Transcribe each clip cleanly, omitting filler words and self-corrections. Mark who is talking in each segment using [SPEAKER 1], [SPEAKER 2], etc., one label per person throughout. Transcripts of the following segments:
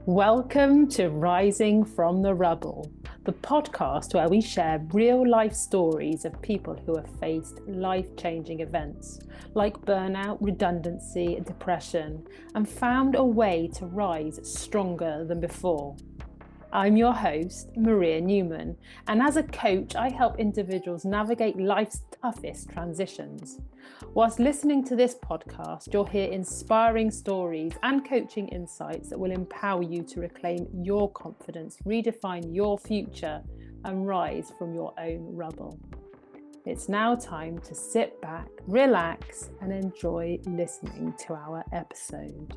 [SPEAKER 1] Welcome to Rising from the Rubble, the podcast where we share real life stories of people who have faced life-changing events like burnout, redundancy, depression, and found a way to rise stronger than before. I'm your host, Maria Newman, and as a coach, I help individuals navigate life's toughest transitions. Whilst listening to this podcast, you'll hear inspiring stories and coaching insights that will empower you to reclaim your confidence, redefine your future, and rise from your own rubble. It's now time to sit back, relax, and enjoy listening to our episode.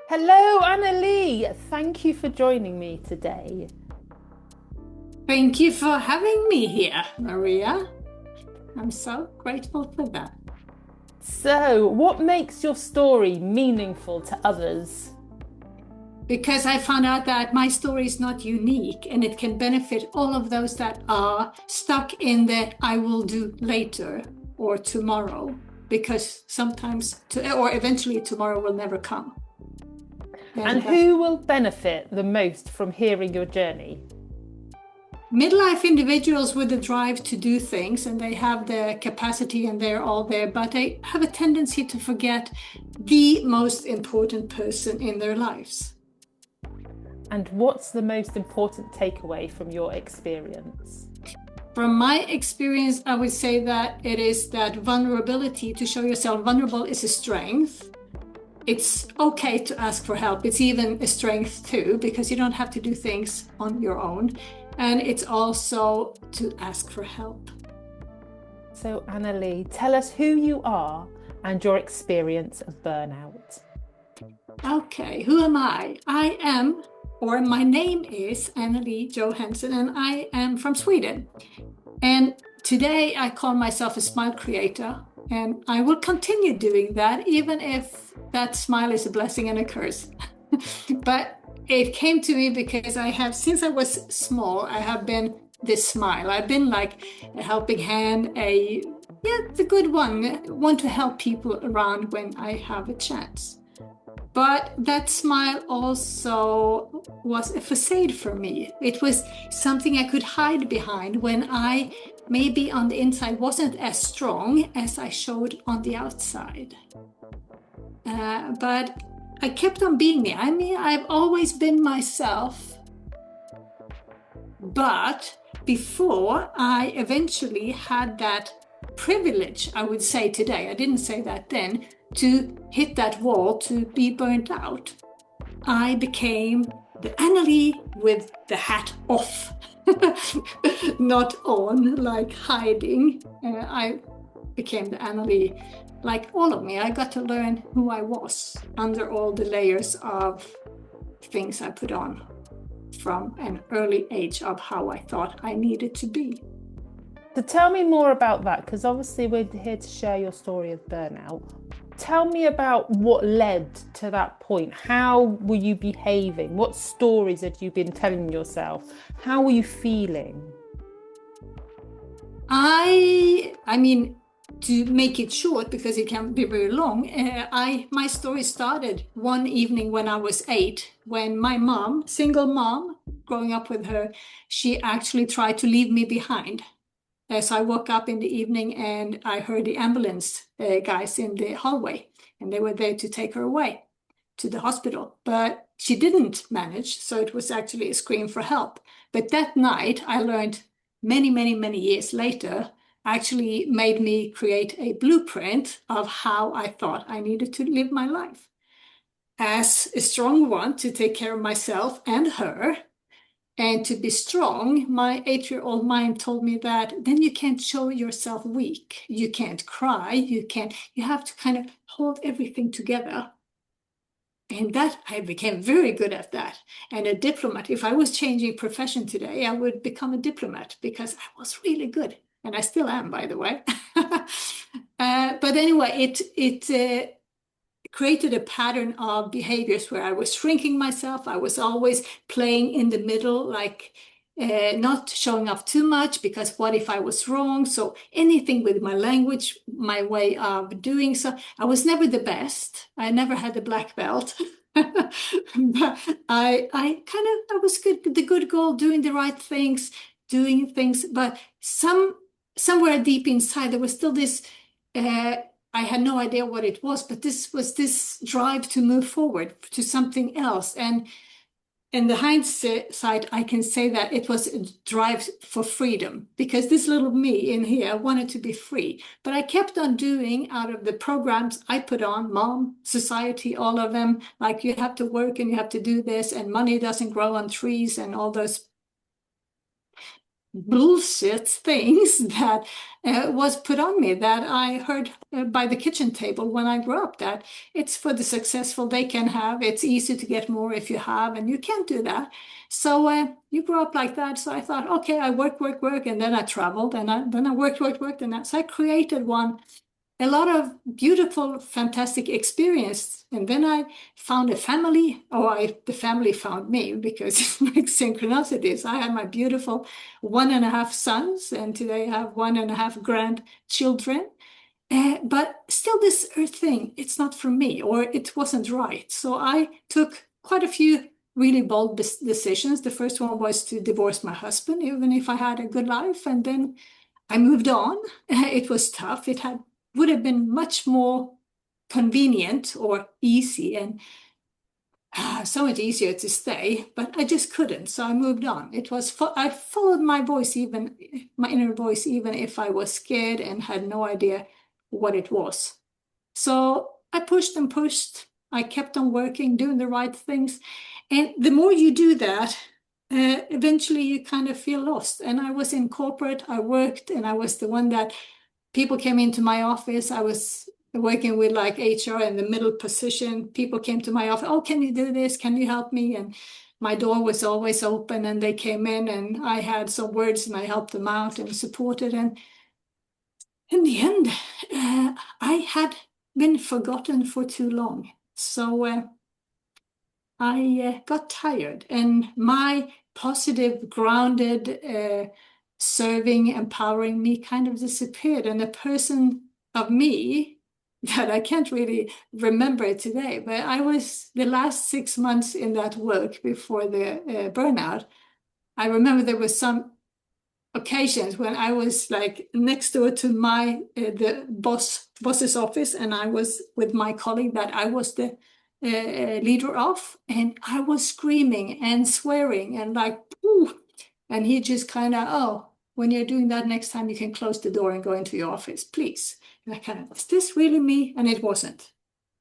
[SPEAKER 1] Hello, Anneli. Thank you for joining me today.
[SPEAKER 2] Thank you for having me here, Maria. I'm so grateful for that.
[SPEAKER 1] So, what makes your story meaningful to others?
[SPEAKER 2] Because I found out that my story is not unique and it can benefit all of those that are stuck in the I will do later or tomorrow, because sometimes or eventually tomorrow will never come.
[SPEAKER 1] And who will benefit the most from hearing your journey?
[SPEAKER 2] Midlife individuals with the drive to do things, and they have the capacity and they're all there, but they have a tendency to forget the most important person in their lives.
[SPEAKER 1] And what's the most important takeaway from your experience?
[SPEAKER 2] From my experience, I would say that it is that vulnerability, to show yourself vulnerable, is a strength. It's okay to ask for help. It's even a strength too, because you don't have to do things on your own. And it's also to ask for help.
[SPEAKER 1] So, Anneli, tell us who you are and your experience of burnout.
[SPEAKER 2] Okay, who am I? My name is Anneli Johansson, and I am from Sweden. And today I call myself a smile creator, and I will continue doing that, even if that smile is a blessing and a curse. But it came to me because since I was small, I have been this smile. I've been like a helping hand, the good one, want to help people around when I have a chance. But that smile also was a facade for me. It was something I could hide behind when I maybe on the inside wasn't as strong as I showed on the outside. But I kept on being me. I mean, I've always been myself. But before I eventually had that privilege, I would say today, I didn't say that then, to hit that wall, to be burnt out, I became the Anneli with the hat off, not on, like hiding. I became the Anneli, like all of me. I got to learn who I was under all the layers of things I put on from an early age of how I thought I needed to be.
[SPEAKER 1] So tell me more about that, because obviously we're here to share your story of burnout. Tell me about what led to that point. How were you behaving? What stories had you been telling yourself? How were you feeling?
[SPEAKER 2] I mean, to make it short, because it can be very long, my story started one evening when I was 8, when my mom, single mom, growing up with her, she actually tried to leave me behind. So I woke up in the evening and I heard the ambulance guys in the hallway, and they were there to take her away to the hospital. But she didn't manage, so it was actually a scream for help. But that night, I learned many, many, many years later, actually made me create a blueprint of how I thought I needed to live my life. As a strong one, to take care of myself and her. And to be strong, my 8-year-old mind told me that then you can't show yourself weak. You can't cry. You have to kind of hold everything together. And that I became very good at that. And a diplomat, if I was changing profession today, I would become a diplomat because I was really good. And I still am, by the way. But anyway, it created a pattern of behaviors where I was shrinking myself. I was always playing in the middle, like not showing off too much, because what if I was wrong? So anything with my language, my way of doing so. I was never the best. I never had the black belt. But I was good, the good girl, doing the right things, doing things. But somewhere deep inside, there was still this. I had no idea what it was, but this was this drive to move forward to something else. And in the hindsight, I can say that it was a drive for freedom, because this little me in here wanted to be free. But I kept on doing out of the programs I put on, mom, society, all of them, like you have to work and you have to do this, and money doesn't grow on trees, and all those bullshit things that was put on me, that I heard by the kitchen table when I grew up, that it's for the successful, they can have, it's easy to get more if you have, and you can't do that. So you grew up like that. So I thought, okay, I work, and then I traveled, and then I worked, and so I created a lot of beautiful, fantastic experience. And then I found a family, the family found me, because it's like synchronicities. I had my beautiful 1.5 sons, and today I have 1.5 grandchildren. But still, this earth thing, it's not for me, or it wasn't right. So I took quite a few really bold decisions. The first one was to divorce my husband, even if I had a good life. And then I moved on. It was tough. Would have been much more convenient or easy, and so much easier to stay, but I just couldn't. So I moved on. I followed my voice, even my inner voice, even if I was scared and had no idea what it was. So I pushed and pushed. I kept on working, doing the right things. And the more you do that, eventually you kind of feel lost. And I was in corporate, I worked, and I was the one that people came into my office. I was working with like HR in the middle position. People came to my office. Oh, can you do this? Can you help me? And my door was always open, and they came in, and I had some words, and I helped them out and supported. And in the end, I had been forgotten for too long. So I got tired, and my positive, grounded, serving, empowering me kind of disappeared. And a person of me that I can't really remember today, but I was the last 6 months in that work before the burnout. I remember there was some occasions when I was like next door to the boss's office, and I was with my colleague that I was the leader of, and I was screaming and swearing and like, ooh. And he just kind of, oh, when you're doing that, next time you can close the door and go into your office, please. And I kind of, is this really me? And it wasn't,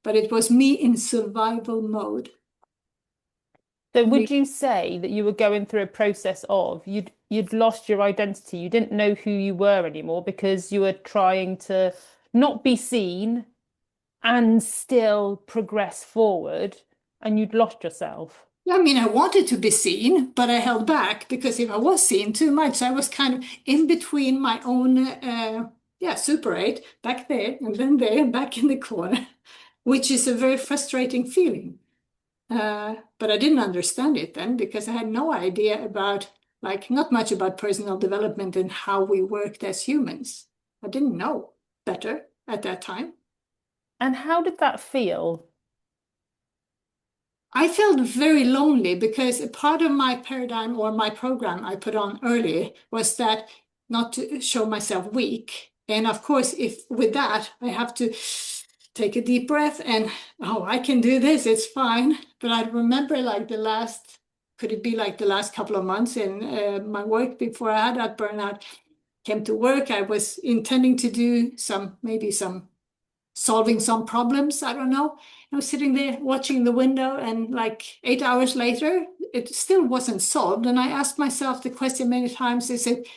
[SPEAKER 2] but it was me in survival mode.
[SPEAKER 1] So would you say that you were going through a process of you'd lost your identity, you didn't know who you were anymore because you were trying to not be seen and still progress forward, and you'd lost yourself?
[SPEAKER 2] I mean, I wanted to be seen, but I held back, because if I was seen too much, I was kind of in between my own, Super 8, back there, and then there, back in the corner, which is a very frustrating feeling. But I didn't understand it then, because I had no idea about, like, not much about personal development and how we worked as humans. I didn't know better at that time.
[SPEAKER 1] And how did that feel?
[SPEAKER 2] I felt very lonely, because a part of my paradigm, or my program I put on early, was that not to show myself weak. And of course, if with that, I have to take a deep breath and, oh, I can do this, it's fine. But I remember like could it be like the last couple of months in my work before I had that burnout, came to work, I was intending to do maybe some solving some problems, I don't know. I was sitting there watching the window, and like 8 hours later, it still wasn't solved. And I asked myself the question many times, is it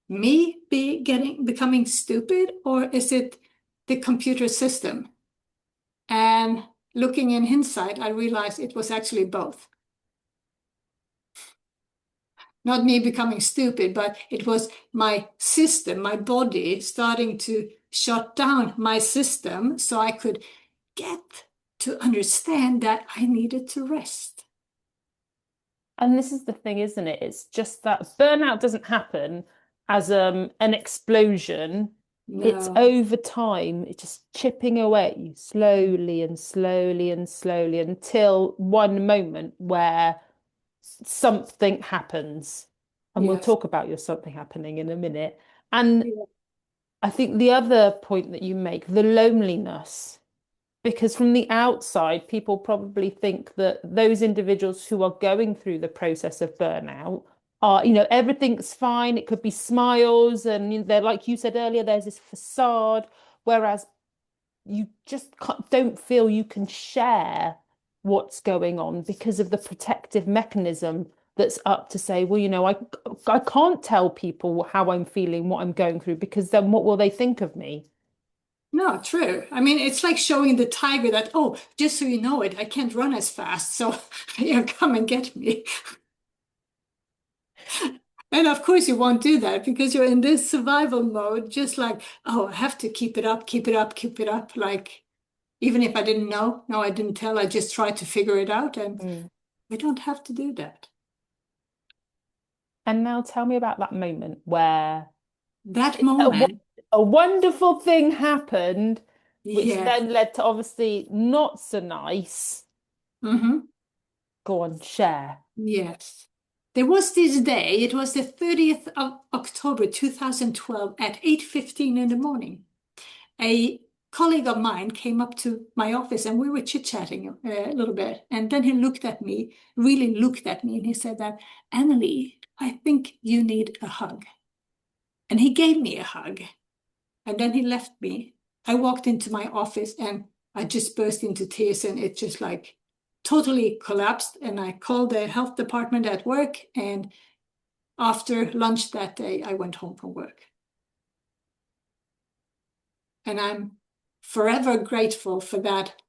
[SPEAKER 2] me becoming stupid, or is it the computer system? And looking in hindsight, I realized it was actually both. Not me becoming stupid, but it was my system, my body starting to shut down my system, so I could get to understand that I needed to rest.
[SPEAKER 1] And this is the thing, isn't it? It's just that burnout doesn't happen as an explosion. It's
[SPEAKER 2] No.
[SPEAKER 1] over time. It's just chipping away slowly and slowly and slowly until one moment where something happens. And we'll
[SPEAKER 2] Yes.
[SPEAKER 1] talk about your something happening in a minute. And
[SPEAKER 2] Yeah.
[SPEAKER 1] I think the other point that you make, the loneliness, because from the outside, people probably think that those individuals who are going through the process of burnout are, everything's fine. It could be smiles, and they're like you said earlier, there's this facade, whereas you just don't feel you can share what's going on because of the protective mechanism that's up to say, well, I can't tell people how I'm feeling, what I'm going through, because then what will they think of me?
[SPEAKER 2] No, true. I mean, it's like showing the tiger that, oh, just so you know it, I can't run as fast. So yeah, come and get me. And of course, you won't do that because you're in this survival mode, just like, oh, I have to keep it up, keep it up, keep it up. Like, even if I didn't know, no, I didn't tell, I just tried to figure it out. And
[SPEAKER 1] Mm.
[SPEAKER 2] we don't have to do that.
[SPEAKER 1] And now tell me about that moment where
[SPEAKER 2] That
[SPEAKER 1] a,
[SPEAKER 2] moment,
[SPEAKER 1] a wonderful thing happened, which
[SPEAKER 2] yes.
[SPEAKER 1] then led to obviously not so nice.
[SPEAKER 2] Hmm.
[SPEAKER 1] Go on, share.
[SPEAKER 2] Yes. There was this day, it was the 30th of October 2012 at 8:15 in the morning. A colleague of mine came up to my office and we were chit-chatting a little bit. And then he looked at me, really looked at me, and he said that, Anneli, I think you need a hug. And he gave me a hug. And then he left me. I walked into my office and I just burst into tears and it just like totally collapsed. And I called the health department at work. And after lunch that day, I went home from work. And I'm forever grateful for that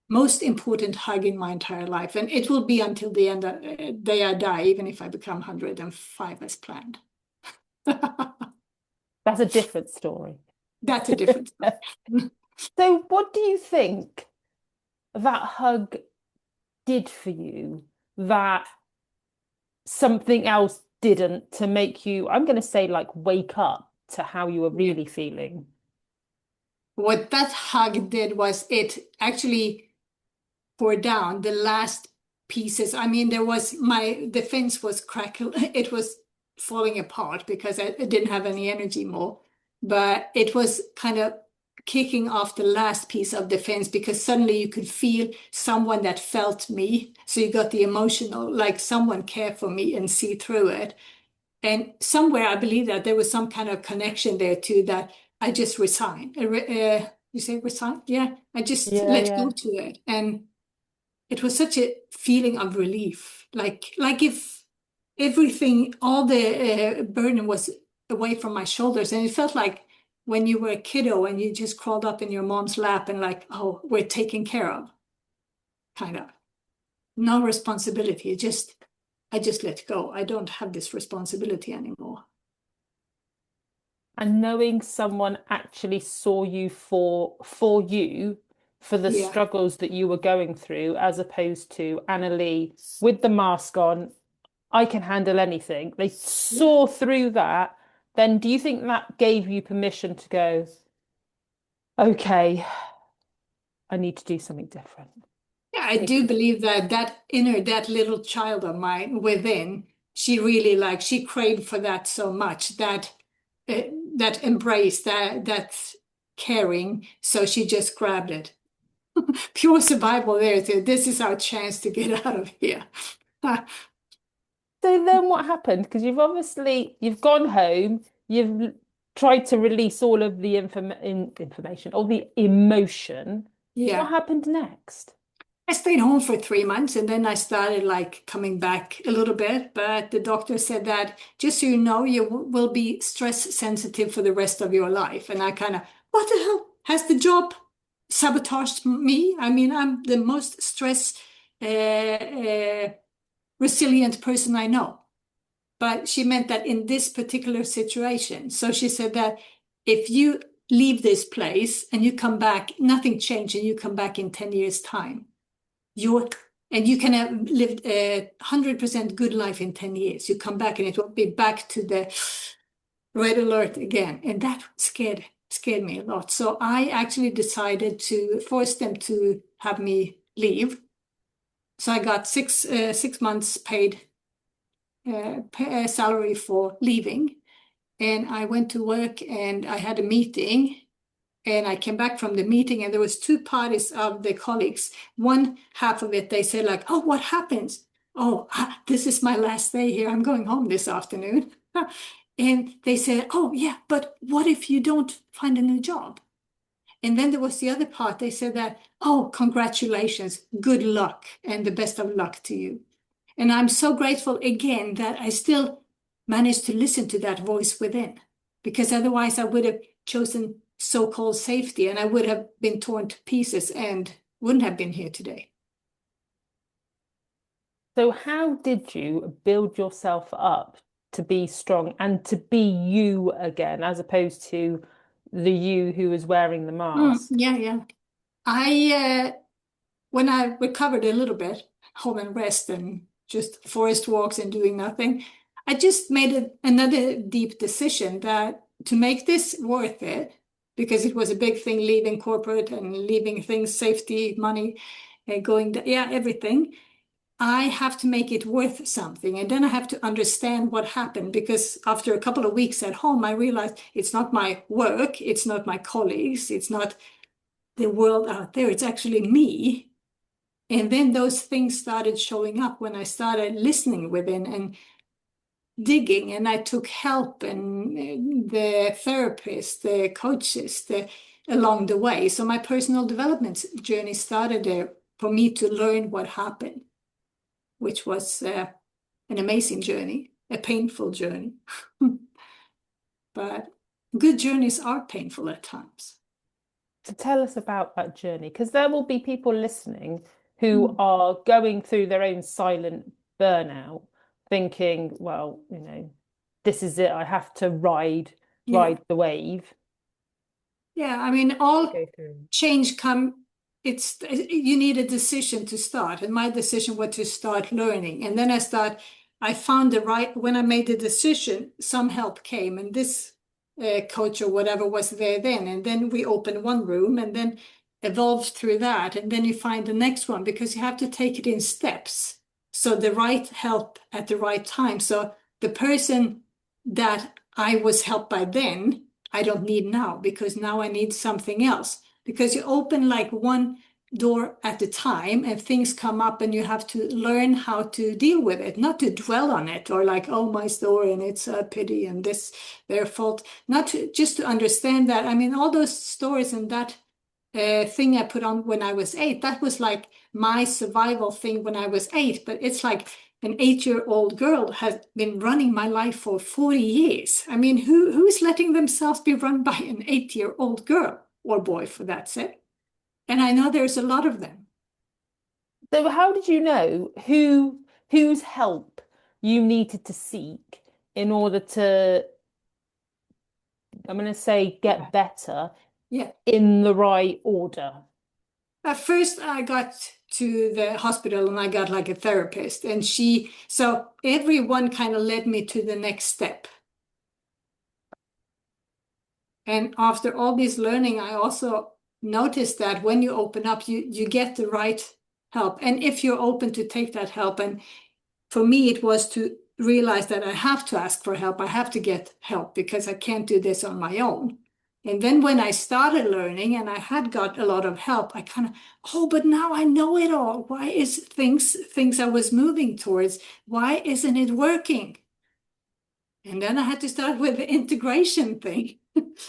[SPEAKER 2] most important hug in my entire life. And it will be until the end of the day I die, even if I become 105 as planned.
[SPEAKER 1] That's a different story.
[SPEAKER 2] That's a different story.
[SPEAKER 1] So, what do you think that hug did for you that something else didn't to make you, I'm going to say, like, wake up to how you were
[SPEAKER 2] Yeah.
[SPEAKER 1] really feeling?
[SPEAKER 2] What that hug did was it actually pour down the last pieces. I mean, the fence was crackle. It was falling apart because I didn't have any energy more. But it was kind of kicking off the last piece of the fence because suddenly you could feel someone that felt me. So you got the emotional, like someone cared for me and see through it. And somewhere I believe that there was some kind of connection there too that I just resigned. You say resign? Yeah, I just
[SPEAKER 1] Yeah,
[SPEAKER 2] let go
[SPEAKER 1] yeah.
[SPEAKER 2] to it. And it was such a feeling of relief, like if everything, all the burden was away from my shoulders, and it felt like when you were a kiddo and you just crawled up in your mom's lap and like, oh, we're taken care of, kind of. No responsibility. I just let go. I don't have this responsibility anymore.
[SPEAKER 1] And knowing someone actually saw you for you for the
[SPEAKER 2] Yeah,
[SPEAKER 1] struggles that you were going through, as opposed to Anneli with the mask on, I can handle anything. They
[SPEAKER 2] yeah.
[SPEAKER 1] saw through that. Then do you think that gave you permission to go, okay, I need to do something different?
[SPEAKER 2] Yeah, I do
[SPEAKER 1] Because
[SPEAKER 2] believe that that little child of mine within, she really like, she craved for that so much, uh, that embrace, that caring. So she just grabbed it. Pure survival there too. This is our chance to get out of here.
[SPEAKER 1] so then what happened? Because you've gone home, you've tried to release all of the information, all the emotion. What
[SPEAKER 2] Yeah.
[SPEAKER 1] happened next?
[SPEAKER 2] I stayed home for 3 months and then I started like coming back a little bit. But the doctor said that just so you know, you will be stress sensitive for the rest of your life. And I kind of, what the hell? Has the job sabotaged me? I mean, I'm the most stress resilient person I know. But she meant that in this particular situation. So she said that if you leave this place and you come back, nothing changed, and you come back in 10 years' time, your And you can have lived a 100% good life in 10 years. You come back and it will be back to the red alert again. And that scared me a lot. So I actually decided to force them to have me leave. So I got 6 months paid salary for leaving. And I went to work and I had a meeting. And I came back from the meeting and there was two parties of the colleagues. One half of it, they said like, oh, what happens? Oh, this is my last day here. I'm going home this afternoon. And they said, oh, yeah, but what if you don't find a new job? And then there was the other part. They said that, oh, congratulations, good luck, and the best of luck to you. And I'm so grateful again that I still managed to listen to that voice within, because otherwise I would have chosen so-called safety and I would have been torn to pieces and wouldn't have been here today.
[SPEAKER 1] So how did you build yourself up to be strong and to be you again, as opposed to the you who was wearing the mask?
[SPEAKER 2] Yeah. I when I recovered a little bit, home and rest and just forest walks and doing nothing, I just made another deep decision that to make this worth it, because it was a big thing leaving corporate and leaving things, safety, money, everything. I have to make it worth something. And then I have to understand what happened, because after a couple of weeks at home, I realized it's not my work, it's not my colleagues, it's not the world out there, it's actually me. And then those things started showing up when I started listening within and digging, and I took help and the therapist, the coaches, along the way. So my personal development journey started there for me to learn what happened, which was an amazing journey, a painful journey. But good journeys are painful at times.
[SPEAKER 1] To tell us about that journey, because there will be people listening who are going through their own silent burnout, thinking, well, this is it. I have to ride the wave.
[SPEAKER 2] Yeah, I mean, all change you need a decision to start. And my decision was to start learning. And then I found when I made the decision, some help came, and this coach or whatever was there then. And then we opened one room and then evolved through that. And then you find the next one, because you have to take it in steps. So the right help at the right time. So the person that I was helped by then, I don't need now, because now I need something else. Because you open like one door at a time and things come up and you have to learn how to deal with it, not to dwell on it or like, oh, my story and it's a pity and this their fault. Just to understand that. I mean, all those stories and that thing I put on when I was 8, that was like my survival thing when I was 8. But it's like an 8-year-old girl has been running my life for 40 years. I mean, who's letting themselves be run by an 8-year-old girl or boy, for that sake? And I know there's a lot of them.
[SPEAKER 1] So how did you know whose help you needed to seek in order to, I'm going to say, get better in the right order?
[SPEAKER 2] At first, I got to the hospital and I got like a therapist, and so everyone kind of led me to the next step. And after all this learning, I also noticed that when you open up, you get the right help. And if you're open to take that help, and for me, it was to realize that I have to ask for help. I have to get help because I can't do this on my own. And then when I started learning and I had got a lot of help, I kind of, but now I know it all. Why is things I was moving towards, why isn't it working? And then I had to start with the integration thing.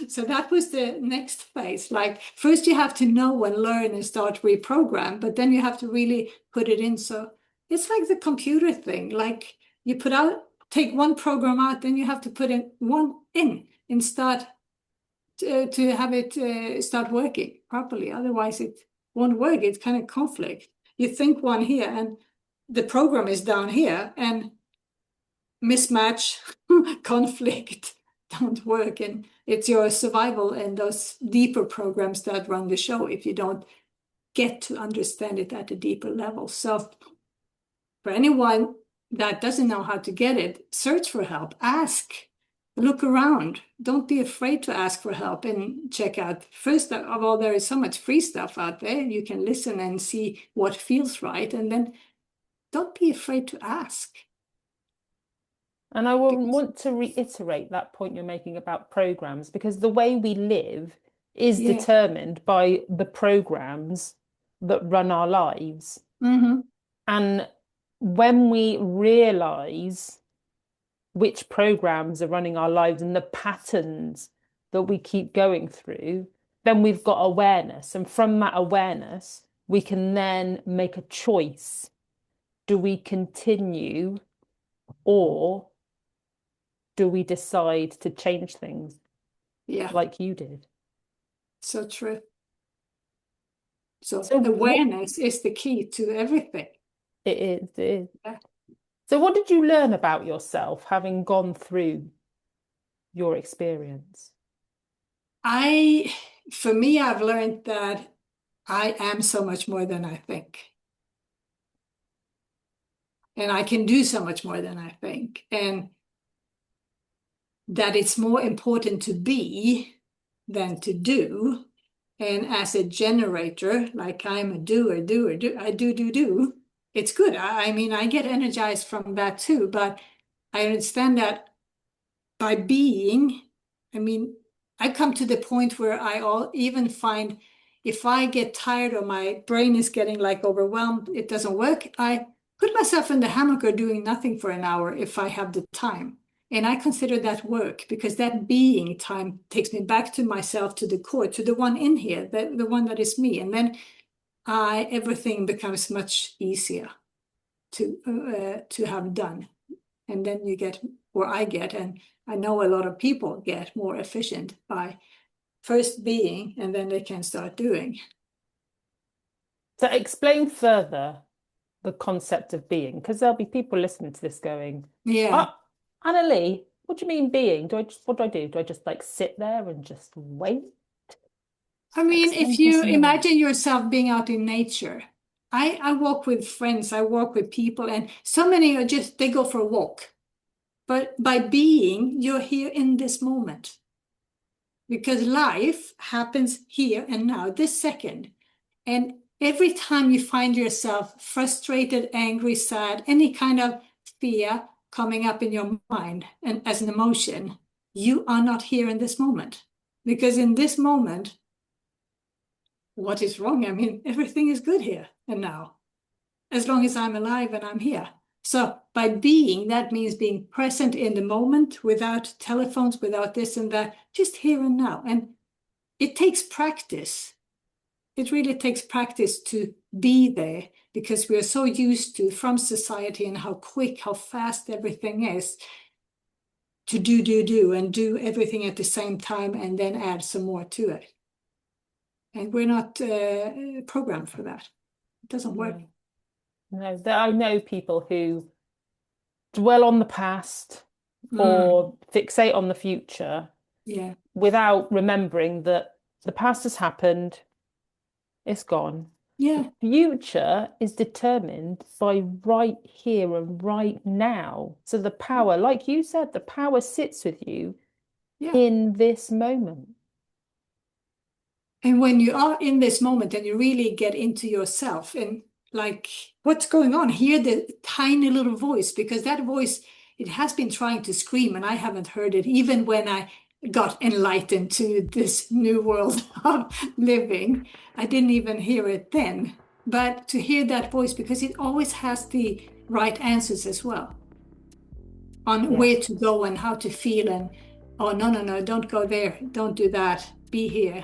[SPEAKER 2] So that was the next phase. Like first you have to know and learn and start reprogram, but then you have to really put it in. So it's like the computer thing. Like you take one program out, then you have to put in one in and start to have it start working properly. Otherwise it won't work. It's kind of conflict. You think one here and the program is down here, and mismatch, conflict don't work. And it's your survival and those deeper programs that run the show if you don't get to understand it at a deeper level. So for anyone that doesn't know how to get it, search for help, ask, look around. Don't be afraid to ask for help and check out. First of all, there is so much free stuff out there. You can listen and see what feels right. And then don't be afraid to ask.
[SPEAKER 1] And I will want to reiterate that point you're making about programs, because the way we live is determined by the programs that run our lives.
[SPEAKER 2] Mm-hmm.
[SPEAKER 1] And when we realize which programs are running our lives and the patterns that we keep going through, then we've got awareness. And from that awareness, we can then make a choice. Do we continue, or do we decide to change things?
[SPEAKER 2] Yeah.
[SPEAKER 1] Like you did.
[SPEAKER 2] So true. So awareness is the key to everything.
[SPEAKER 1] It is. It is.
[SPEAKER 2] Yeah.
[SPEAKER 1] So what did you learn about yourself having gone through your experience?
[SPEAKER 2] For me, I've learned that I am so much more than I think. And I can do so much more than I think. And that it's more important to be than to do. And as a generator, like I'm a doer, I do. It's good. I mean, I get energized from that too, but I understand that by being, I mean, I come to the point where even find if I get tired or my brain is getting like overwhelmed, it doesn't work, I put myself in the hammock or doing nothing for an hour if I have the time. And I consider that work, because that being time takes me back to myself, to the core, to the one in here, the one that is me. And then everything becomes much easier to have done. And then you get, or I get, and I know a lot of people get more efficient by first being, and then they can start doing.
[SPEAKER 1] So explain further the concept of being, because there'll be people listening to this going,
[SPEAKER 2] Yeah.
[SPEAKER 1] Anneli, what do you mean being? What do I do? Do I just like sit there and just wait?
[SPEAKER 2] I mean, if you imagine yourself being out in nature, I walk with friends, I walk with people, and so many are just, they go for a walk. But by being, you're here in this moment. Because life happens here and now, this second. And every time you find yourself frustrated, angry, sad, any kind of fear coming up in your mind and as an emotion, you are not here in this moment. Because in this moment, what is wrong? I mean, everything is good here and now, as long as I'm alive and I'm here. So by being, that means being present in the moment, without telephones, without this and that, just here and now. And it takes practice. It really takes practice to be there, because we are so used to, from society and how quick, how fast everything is, to do and do everything at the same time and then add some more to it. And we're not programmed for that. It doesn't work.
[SPEAKER 1] No, I know people who dwell on the past or fixate on the future without remembering that the past has happened, it's gone.
[SPEAKER 2] Yeah.
[SPEAKER 1] The future is determined by right here and right now. So the power, like you said, the power sits with you in this moment.
[SPEAKER 2] And when you are in this moment and you really get into yourself and like, what's going on? Hear the tiny little voice, because that voice, it has been trying to scream and I haven't heard it, even when I got enlightened to this new world of living. I didn't even hear it then. But to hear that voice, because it always has the right answers as well on where to go and how to feel, and oh, no, don't go there, don't do that, be here.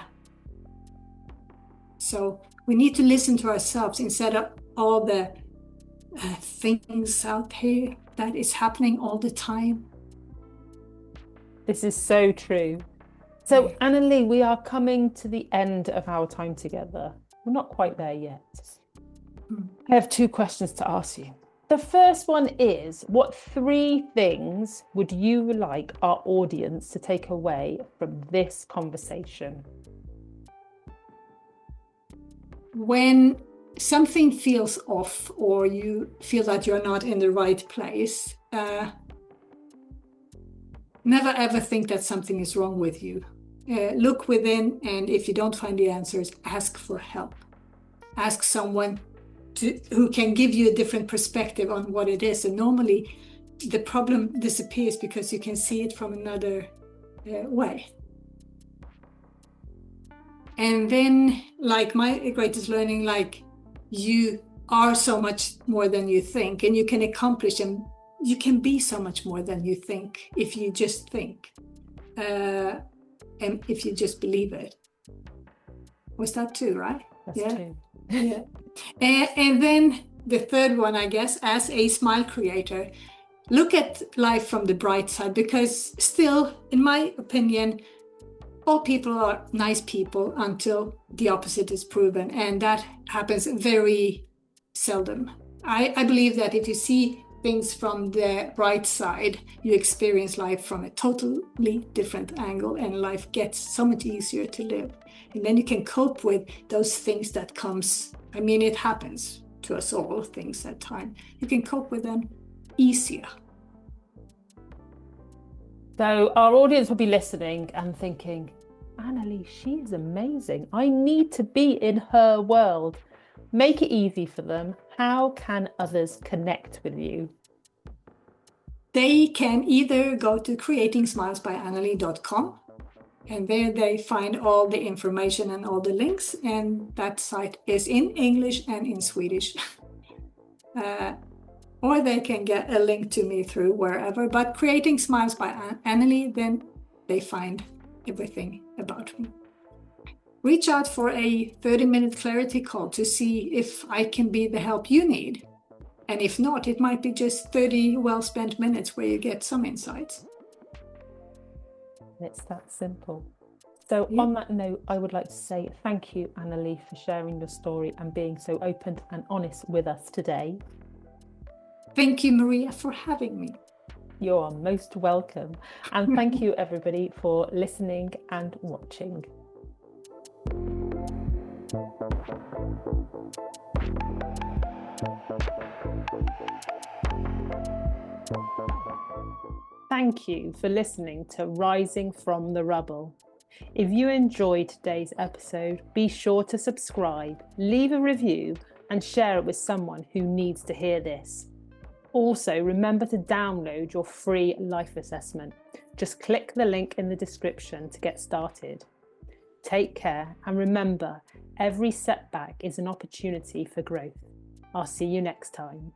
[SPEAKER 2] So we need to listen to ourselves instead of all the things out here that is happening all the time.
[SPEAKER 1] This is so true. So, Anneli, we are coming to the end of our time together. We're not quite there yet. I have 2 questions to ask you. The first one is, what 3 things would you like our audience to take away from this conversation?
[SPEAKER 2] When something feels off, or you feel that you're not in the right place, never ever think that something is wrong with you. Look within, and if you don't find the answers, ask for help. Ask someone who can give you a different perspective on what it is. And normally the problem disappears because you can see it from another way. And then, like, my greatest learning, like, you are so much more than you think, and you can accomplish, and you can be so much more than you think if you just think, and if you just believe it. Was that two, right?
[SPEAKER 1] That's two.
[SPEAKER 2] Yeah. And then the third one, I guess, as a smile creator, look at life from the bright side, because still, in my opinion, all people are nice people until the opposite is proven, and that happens very seldom. I believe that if you see things from the bright side, you experience life from a totally different angle, and life gets so much easier to live. And then you can cope with those things that comes. I mean, it happens to us all, things at time. You can cope with them easier.
[SPEAKER 1] So our audience will be listening and thinking, Anneli, she is amazing. I need to be in her world. Make it easy for them. How can others connect with you?
[SPEAKER 2] They can either go to creatingsmilesbyanneli.com, and there they find all the information and all the links, and that site is in English and in Swedish. Or they can get a link to me through wherever, but Creating Smiles by Anneli, then they find everything about me. Reach out for a 30-minute clarity call to see if I can be the help you need. And if not, it might be just 30 well-spent minutes where you get some insights.
[SPEAKER 1] It's that simple. So on that note, I would like to say thank you, Anneli, for sharing your story and being so open and honest with us today.
[SPEAKER 2] Thank you, Maria, for having me.
[SPEAKER 1] You are most welcome. And thank you, everybody, for listening and watching. Thank you for listening to Rising from the Rubble. If you enjoyed today's episode, be sure to subscribe, leave a review, and share it with someone who needs to hear this. Also, remember to download your free life assessment. Just click the link in the description to get started. Take care, and remember, every setback is an opportunity for growth. I'll see you next time.